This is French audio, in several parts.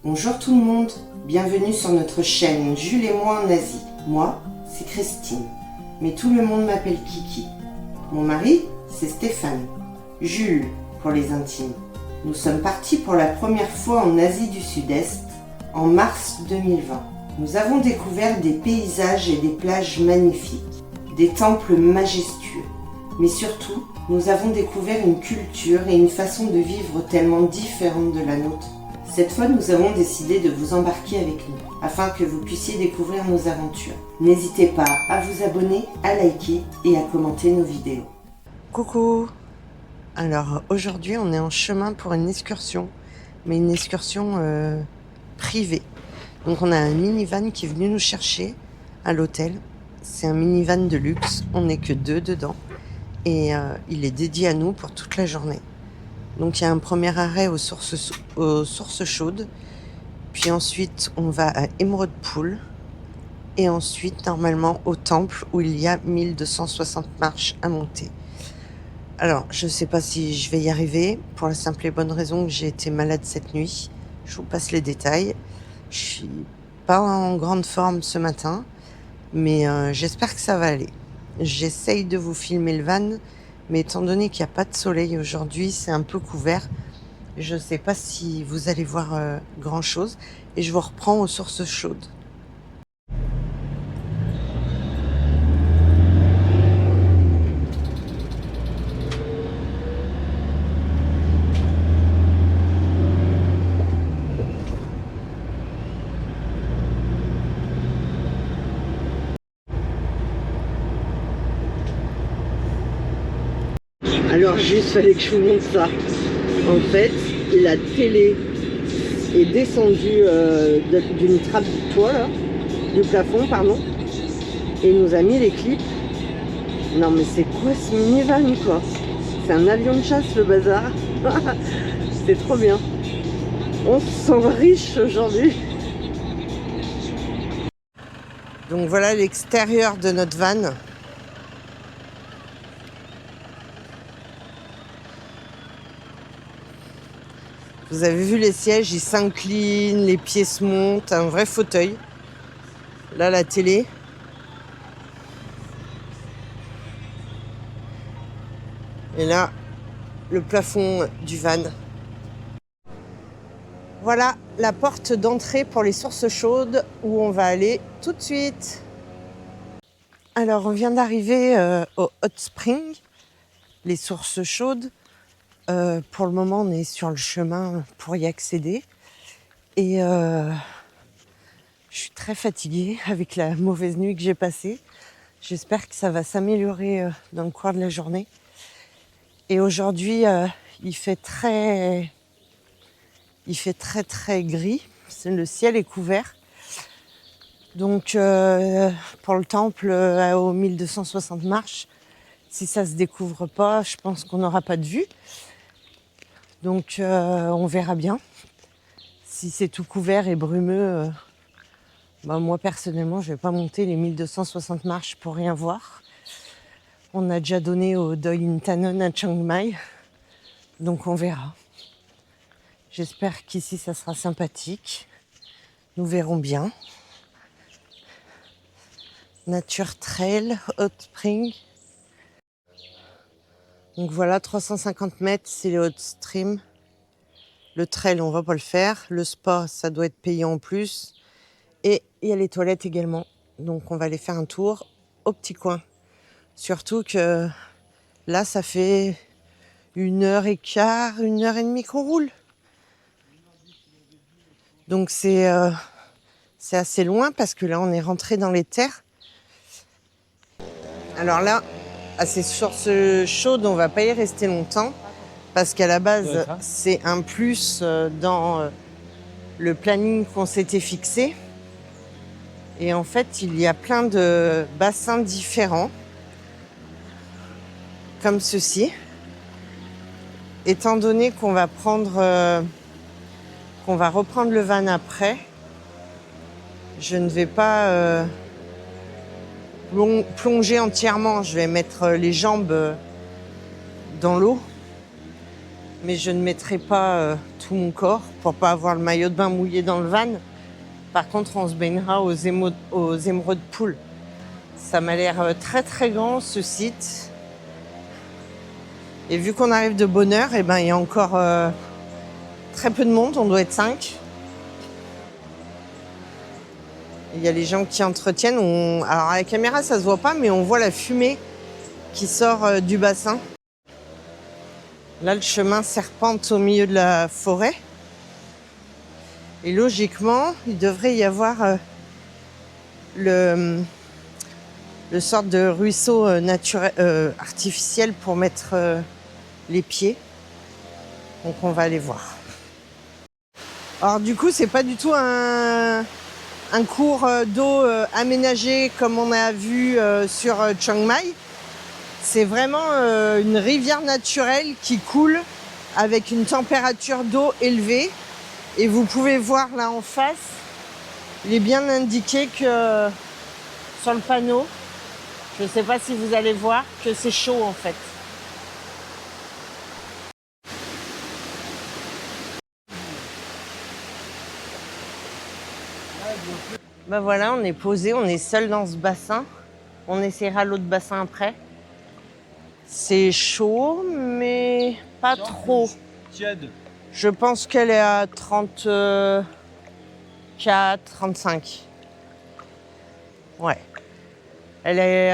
Bonjour tout le monde, bienvenue sur notre chaîne Jules et moi en Asie. Moi, c'est Christine, mais tout le monde m'appelle Kiki. Mon mari, c'est Stéphane. Jules, pour les intimes. Nous sommes partis pour la première fois en Asie du Sud-Est, en mars 2020. Nous avons découvert des paysages et des plages magnifiques, des temples majestueux, mais surtout, nous avons découvert une culture et une façon de vivre tellement différente de la nôtre. Cette fois, nous avons décidé de vous embarquer avec nous, afin que vous puissiez découvrir nos aventures. N'hésitez pas à vous abonner, à liker et à commenter nos vidéos. Coucou! Alors aujourd'hui, on est en chemin pour une excursion, mais une excursion privée. Donc on a un minivan qui est venu nous chercher à l'hôtel. C'est un minivan de luxe, on n'est que 2 dedans. Et il est dédié à nous pour toute la journée. Donc il y a un premier arrêt aux sources chaudes, puis ensuite on va à Emerald Pool, et ensuite normalement au temple où il y a 1260 marches à monter. Alors je ne sais pas si je vais y arriver, pour la simple et bonne raison que j'ai été malade cette nuit. Je vous passe les détails. Je suis pas en grande forme ce matin, mais j'espère que ça va aller. J'essaye de vous filmer le van, mais étant donné qu'il n'y a pas de soleil aujourd'hui, c'est un peu couvert. Je ne sais pas si vous allez voir grand chose, et je vous reprends aux sources chaudes. Alors juste, fallait que je vous montre ça. En fait, la télé est descendue d'une trappe du toit, là, du plafond, pardon, et il nous a mis les clips. Non mais c'est quoi ce minivan, quoi? C'est un avion de chasse, le bazar. C'est trop bien. On se sent riche aujourd'hui. Donc voilà l'extérieur de notre van. Vous avez vu les sièges, ils s'inclinent, les pieds se montent, un vrai fauteuil. Là, la télé. Et là, le plafond du van. Voilà la porte d'entrée pour les sources chaudes où on va aller tout de suite. Alors, on vient d'arriver au Hot Spring, les sources chaudes. Pour le moment, on est sur le chemin pour y accéder. Et je suis très fatiguée avec la mauvaise nuit que j'ai passée. J'espère que ça va s'améliorer dans le cours de la journée. Et aujourd'hui, il fait très gris. Le ciel est couvert. Donc, pour le temple aux 1260 marches, si ça se découvre pas, je pense qu'on n'aura pas de vue. Donc on verra bien. Si c'est tout couvert et brumeux, moi personnellement je vais pas monter les 1260 marches pour rien voir. On a déjà donné au Doi Inthanon à Chiang Mai, donc on verra. J'espère qu'ici ça sera sympathique. Nous verrons bien. Nature Trail, Hot Spring. Donc voilà, 350 mètres, c'est le hot stream. Le trail, on va pas le faire. Le spa, ça doit être payant en plus. Et il y a les toilettes également. Donc on va aller faire un tour au petit coin. Surtout que là, ça fait 1h15, 1h30 qu'on roule. Donc c'est assez loin parce que là, on est rentré dans les terres. Alors là, à ces sources chaudes, on va pas y rester longtemps. Parce qu'à la base, c'est un plus dans le planning qu'on s'était fixé. Et en fait, il y a plein de bassins différents, comme ceci. Étant donné qu'on va reprendre le van après, je ne vais pas plonger entièrement. Je vais mettre les jambes dans l'eau. Mais je ne mettrai pas tout mon corps pour pas avoir le maillot de bain mouillé dans le van. Par contre, on se baignera aux émeraudes poules. Ça m'a l'air très très grand ce site. Et vu qu'on arrive de bonne heure, eh ben, il y a encore très peu de monde, on doit être 5. Il y a les gens qui entretiennent. Alors à la caméra, ça se voit pas, mais on voit la fumée qui sort du bassin. Là, le chemin serpente au milieu de la forêt. Et logiquement, il devrait y avoir le sorte de ruisseau artificiel pour mettre les pieds. Donc on va aller voir. Alors du coup, c'est pas du tout un cours d'eau aménagé comme on a vu sur Chiang Mai. C'est vraiment une rivière naturelle qui coule avec une température d'eau élevée. Et vous pouvez voir là en face, il est bien indiqué que sur le panneau, je ne sais pas si vous allez voir, que c'est chaud en fait. Ben voilà, on est posé, on est seul dans ce bassin. On essaiera l'autre bassin après. C'est chaud, mais pas trop. Tiède. Je pense qu'elle est à 34, 35. Ouais. Elle est...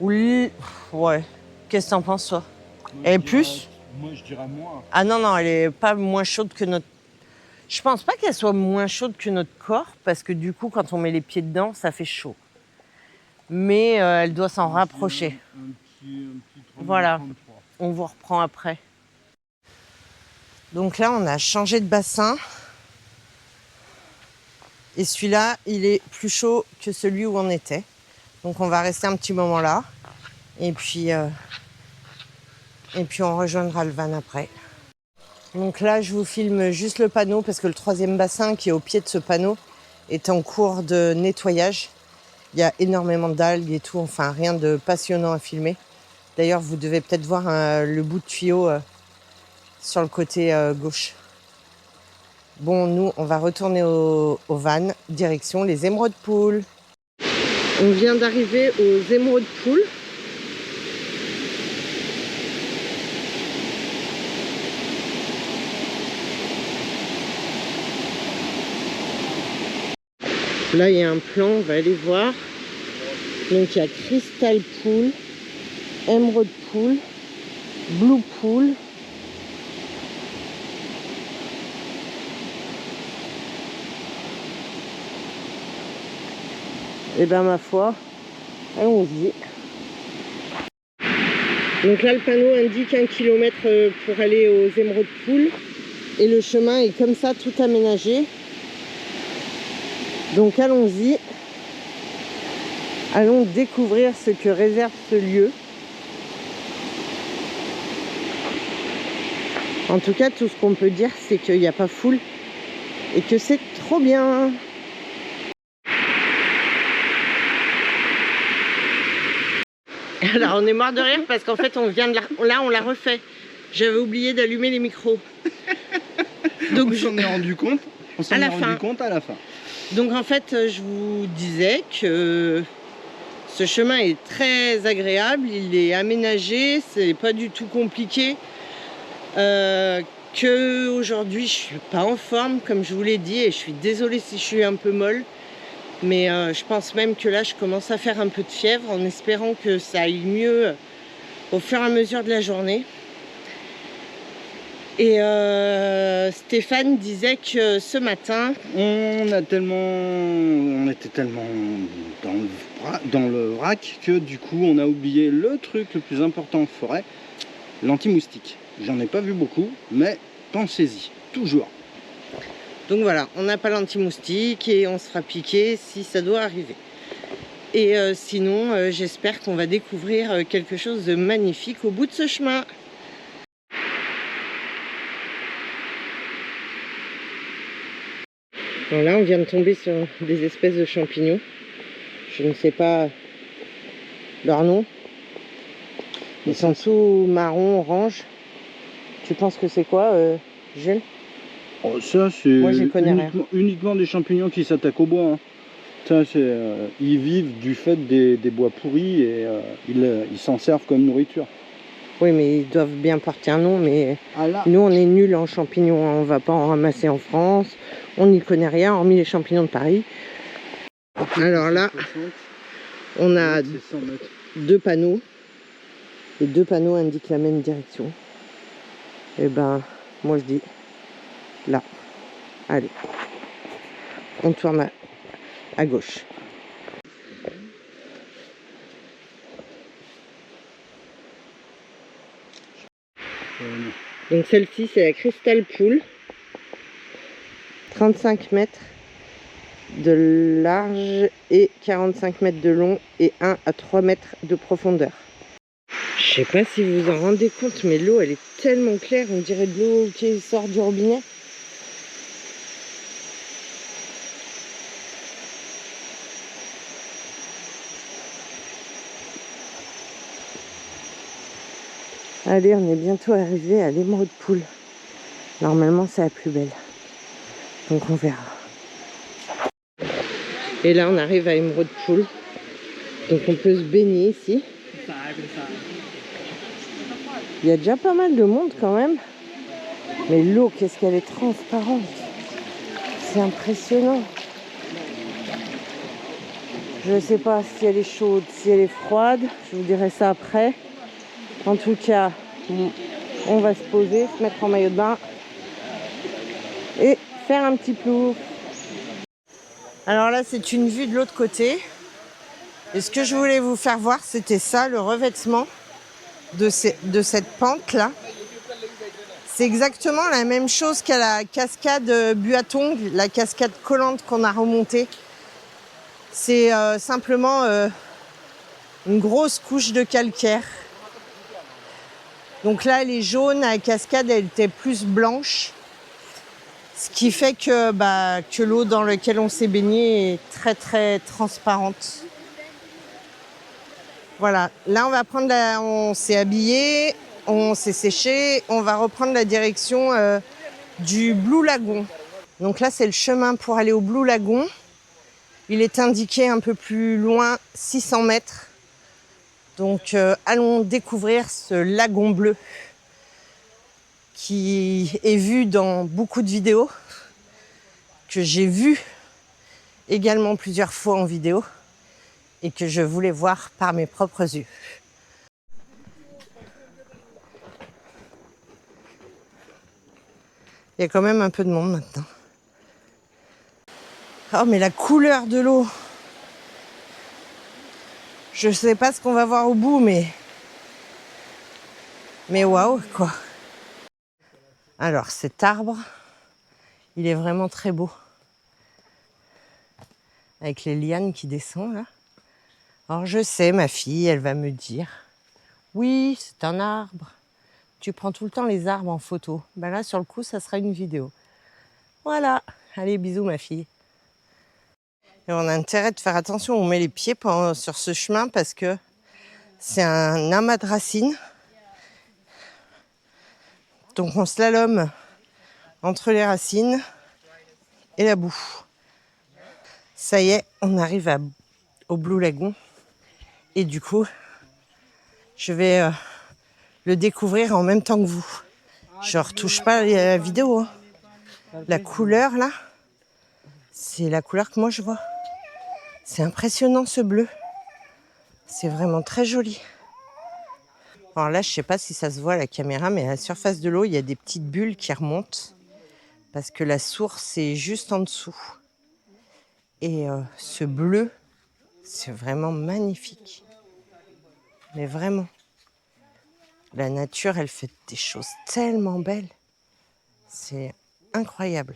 Oui. Ouais. Qu'est-ce que t'en penses, toi? Elle est plus? Moi, je dirais moins. Ah non, non, elle est pas moins chaude que notre... Je pense pas qu'elle soit moins chaude que notre corps, parce que du coup, quand on met les pieds dedans, ça fait chaud. Mais elle doit s'en rapprocher. Un petit voilà, 33. On vous reprend après. Donc là, on a changé de bassin. Et celui-là, il est plus chaud que celui où on était. Donc on va rester un petit moment là. Et puis on rejoindra le van après. Donc là, je vous filme juste le panneau parce que le troisième bassin qui est au pied de ce panneau est en cours de nettoyage. Il y a énormément d'algues et tout, enfin rien de passionnant à filmer. D'ailleurs, vous devez peut-être voir le bout de tuyau sur le côté gauche. Bon, nous, on va retourner au van, direction les émeraudes poules. On vient d'arriver aux émeraudes poules. Là, il y a un plan, on va aller voir. Donc, il y a Crystal Pool, Emerald Pool, Blue Pool. Et ben ma foi, allons-y. Donc là, le panneau indique 1 km pour aller aux Emerald Pool. Et le chemin est comme ça, tout aménagé. Donc allons-y. Allons découvrir ce que réserve ce lieu. En tout cas, tout ce qu'on peut dire, c'est qu'il n'y a pas foule et que c'est trop bien. Alors, on est mort de rire parce qu'en fait, on vient de là, on l'a refait. J'avais oublié d'allumer les micros. Donc, on s'en est rendu compte. On s'en est rendu compte à la fin. Donc, en fait, je vous disais que ce chemin est très agréable. Il est aménagé, c'est pas du tout compliqué. Que aujourd'hui, je suis pas en forme, comme je vous l'ai dit, et je suis désolée si je suis un peu molle. Mais je pense même que là, je commence à faire un peu de fièvre en espérant que ça aille mieux au fur et à mesure de la journée. Et Stéphane disait que ce matin... On était tellement dans le vrac que du coup, on a oublié le truc le plus important en forêt, l'anti-moustique. J'en ai pas vu beaucoup, mais pensez-y, toujours. Donc voilà, on n'a pas l'anti-moustique et on sera piqué si ça doit arriver. Et sinon, j'espère qu'on va découvrir quelque chose de magnifique au bout de ce chemin. Alors là, on vient de tomber sur des espèces de champignons. Je ne sais pas leur nom. Ils sont tout marron, orange. Tu penses que c'est quoi, Jules? Oh, ça, c'est Moi, j'y connais rien. uniquement des champignons qui s'attaquent au bois. Hein. Ça, ils vivent du fait des bois pourris et ils s'en servent comme nourriture. Oui, mais ils doivent bien porter un nom, mais là. Nous, on est nuls en champignons. On va pas en ramasser en France. On n'y connaît rien, hormis les champignons de Paris. Alors là, on a 2 panneaux. Les 2 panneaux indiquent la même direction. Et ben, moi je dis là. Allez, on tourne à gauche. Donc celle-ci, c'est la Crystal Pool. 35 mètres de large et 45 mètres de long et 1 à 3 mètres de profondeur. Je sais pas si vous vous en rendez compte, mais l'eau elle est tellement claire, on dirait de l'eau qui sort du robinet. Allez, on est bientôt arrivé à l'Émeraude Pool. Normalement, c'est la plus belle. Donc on verra. Et là, on arrive à Émeraude Pool. Donc on peut se baigner ici. Il y a déjà pas mal de monde quand même. Mais l'eau, qu'est-ce qu'elle est transparente. C'est impressionnant. Je ne sais pas si elle est chaude, si elle est froide. Je vous dirai ça après. En tout cas, on va se poser, se mettre en maillot de bain et faire un petit plouf. Alors là, c'est une vue de l'autre côté. Et ce que je voulais vous faire voir, c'était ça, le revêtement de cette pente-là. C'est exactement la même chose qu'à la cascade Buatong, la cascade collante qu'on a remontée. C'est simplement une grosse couche de calcaire. Donc là, elle est jaune, la cascade, elle était plus blanche. Ce qui fait que l'eau dans laquelle on s'est baigné est très très transparente. Voilà, là on va prendre on s'est habillé, on s'est séché, on va reprendre la direction du Blue Lagoon. Donc là, c'est le chemin pour aller au Blue Lagoon. Il est indiqué un peu plus loin, 600 mètres. Donc allons découvrir ce lagon bleu qui est vu dans beaucoup de vidéos, que j'ai vu également plusieurs fois en vidéo et que je voulais voir par mes propres yeux. Il y a quand même un peu de monde maintenant. Oh, mais la couleur de l'eau! Je sais pas ce qu'on va voir au bout, mais waouh, quoi! Alors, cet arbre, il est vraiment très beau. Avec les lianes qui descendent, là. Alors, je sais, ma fille, elle va me dire, oui, c'est un arbre. Tu prends tout le temps les arbres en photo. Ben là, sur le coup, ça sera une vidéo. Voilà. Allez, bisous, ma fille. Et on a intérêt de faire attention où on met les pieds sur ce chemin parce que c'est un amas de racines. Donc on slalome entre les racines et la boue. Ça y est, on arrive au Blue Lagoon. Et du coup, je vais le découvrir en même temps que vous. Je ne retouche pas la vidéo. Hein. La couleur là, c'est la couleur que moi je vois. C'est impressionnant ce bleu. C'est vraiment très joli. Alors là, je ne sais pas si ça se voit à la caméra, mais à la surface de l'eau, il y a des petites bulles qui remontent parce que la source est juste en dessous. Et ce bleu, c'est vraiment magnifique. Mais vraiment, la nature, elle fait des choses tellement belles. C'est incroyable.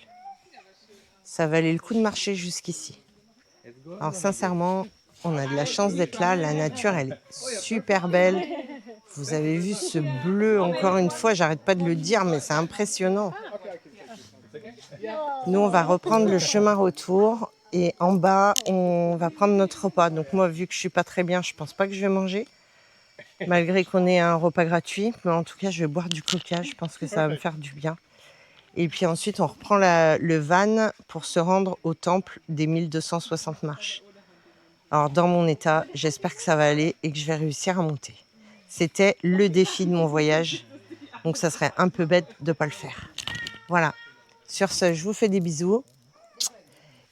Ça valait le coup de marcher jusqu'ici. Alors sincèrement, on a de la chance d'être là. La nature, elle est super belle. Vous avez vu ce bleu, encore une fois, j'arrête pas de le dire, mais c'est impressionnant. Nous, on va reprendre le chemin retour et en bas, on va prendre notre repas. Donc moi, vu que je suis pas très bien, je pense pas que je vais manger. malgré qu'on ait un repas gratuit. Mais en tout cas, je vais boire du coca, je pense que ça va me faire du bien. Et puis ensuite, on reprend le van pour se rendre au temple des 1260 marches. Alors, dans mon état, j'espère que ça va aller et que je vais réussir à monter. C'était le défi de mon voyage, donc ça serait un peu bête de ne pas le faire. Voilà. Sur ce, je vous fais des bisous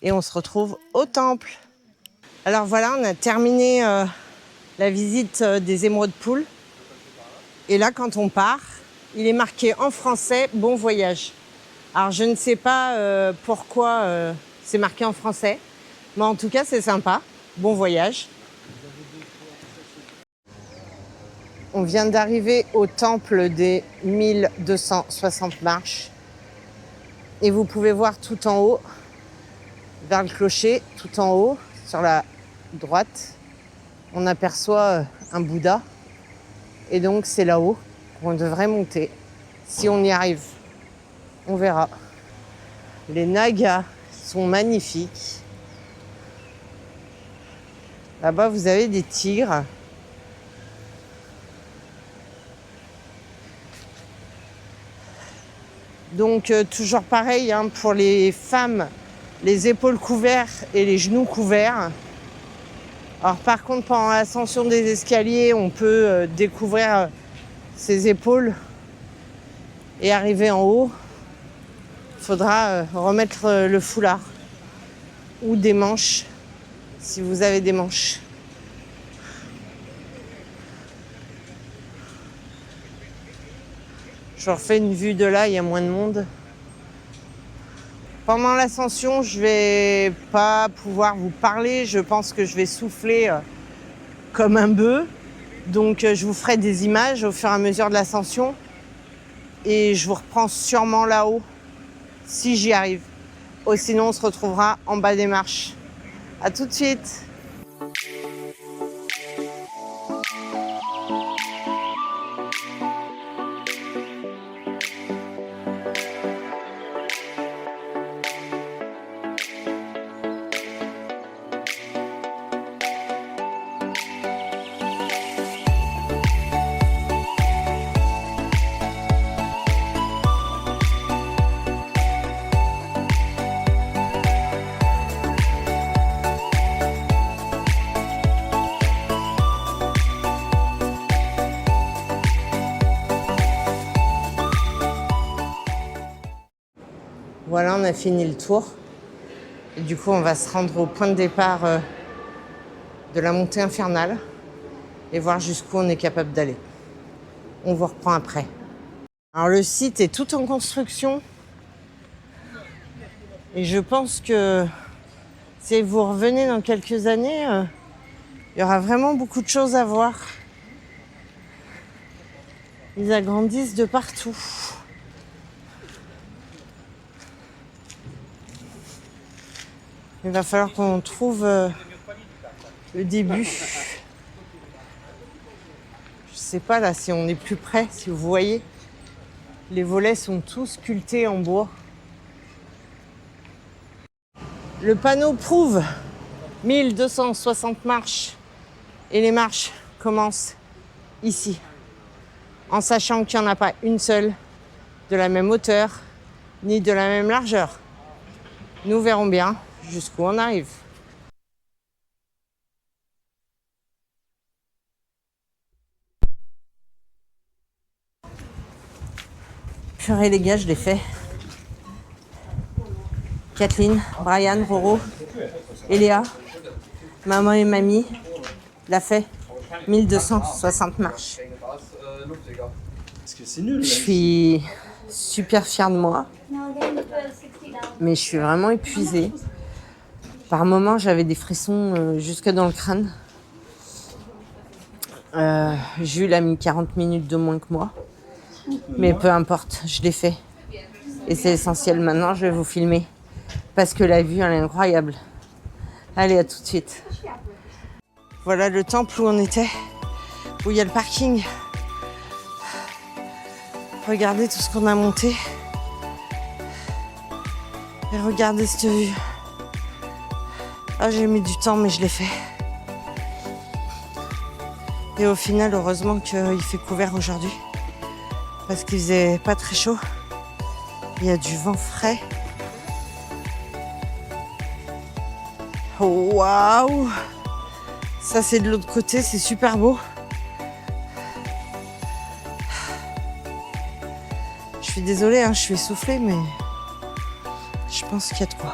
et on se retrouve au temple. Alors voilà, on a terminé la visite des émeraudes poules. Et là, quand on part, il est marqué en français « Bon voyage ». Alors, je ne sais pas pourquoi c'est marqué en français, mais en tout cas, c'est sympa. Bon voyage. On vient d'arriver au temple des 1260 marches. Et vous pouvez voir tout en haut, vers le clocher, tout en haut, sur la droite, on aperçoit un Bouddha. Et donc, c'est là-haut qu'on devrait monter. Si on y arrive, on verra. Les nagas sont magnifiques. Là-bas, vous avez des tigres. Donc, toujours pareil hein, pour les femmes, les épaules couvertes et les genoux couverts. Alors, par contre, pendant l'ascension des escaliers, on peut découvrir ses épaules et arriver en haut. Il faudra remettre le foulard ou des manches, si vous avez des manches. Je refais une vue de là, il y a moins de monde. Pendant l'ascension, je vais pas pouvoir vous parler. Je pense que je vais souffler comme un bœuf. Donc je vous ferai des images au fur et à mesure de l'ascension. Et je vous reprends sûrement là-haut, si j'y arrive. Ou sinon, on se retrouvera en bas des marches. À tout de suite. Voilà, on a fini le tour. Et du coup, on va se rendre au point de départ de la montée infernale et voir jusqu'où on est capable d'aller. On vous reprend après. Alors, le site est tout en construction. Et je pense que si vous revenez dans quelques années, il y aura vraiment beaucoup de choses à voir. Ils agrandissent de partout. Il va falloir qu'on trouve le début. Je sais pas là si on est plus près, si vous voyez. Les volets sont tous sculptés en bois. Le panneau prouve 1260 marches. Et les marches commencent ici. En sachant qu'il n'y en a pas une seule de la même hauteur, ni de la même largeur. Nous verrons bien jusqu'où on arrive. Purée les gars, je l'ai fait. Kathleen, Brian, Roro, Eléa, maman et mamie l'a fait. 1260 marches. Je suis super fière de moi, mais je suis vraiment épuisée. Par moments, j'avais des frissons jusque dans le crâne. Jules a mis 40 minutes de moins que moi. Mais peu importe, je l'ai fait. Et c'est essentiel. Maintenant, je vais vous filmer. Parce que la vue, elle est incroyable. Allez, à tout de suite. Voilà le temple où on était. Où il y a le parking. Regardez tout ce qu'on a monté. Et regardez cette vue. Ah, j'ai mis du temps, mais je l'ai fait. Et au final, heureusement qu'il fait couvert aujourd'hui. Parce qu'il faisait pas très chaud. Il y a du vent frais. Oh, waouh! Ça, c'est de l'autre côté, c'est super beau. Je suis désolée, je suis essoufflée, mais je pense qu'il y a de quoi.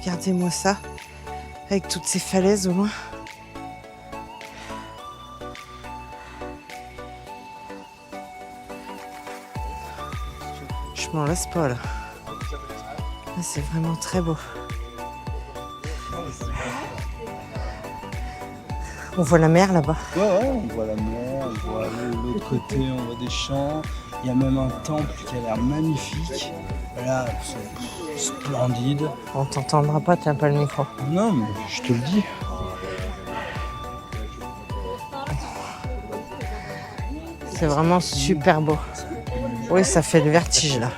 Regardez-moi ça, avec toutes ces falaises au loin. Je m'en lasse pas là. Ah, c'est vraiment très beau. On voit la mer là-bas. Ouais, on voit la mer, on voit l'autre côté, on voit des champs. Il y a même un temple qui a l'air magnifique. Là, c'est splendide. On t'entendra pas, t'as pas le micro. Non, mais je te le dis. C'est vraiment super beau. Oui, ça fait le vertige là.